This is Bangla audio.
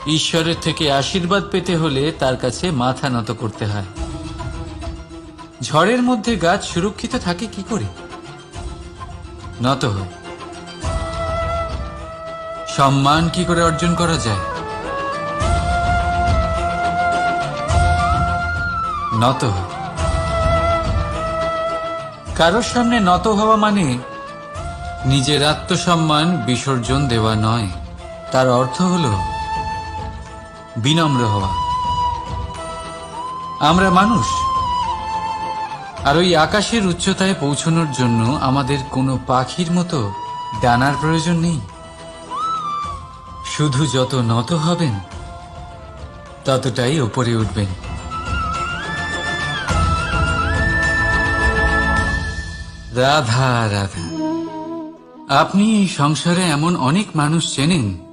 ঈশ্বরের থেকে আশীর্বাদ পেতে হলে তার কাছে মাথা নত করতে হয়। ঝড়ের মধ্যে গাছ সুরক্ষিত থাকে কি করে? নত হয়। সম্মান কি করে অর্জন করা যায়? নত হয়। কারোর সামনে নত হওয়া মানে নিজের আত্মসম্মান বিসর্জন দেওয়া নয়, তার অর্থ হল বিনম্র হওয়া। আমরা মানুষ, আর ওই আকাশের উচ্চতায় পৌঁছানোর জন্য আমাদের কোনো পাখির মতো ডানার প্রয়োজন নেই। শুধু যত নত হবেন ততটাই ওপরে উঠবেন। রাধা রাধা। আপনি এই সংসারে এমন অনেক মানুষ চেনেন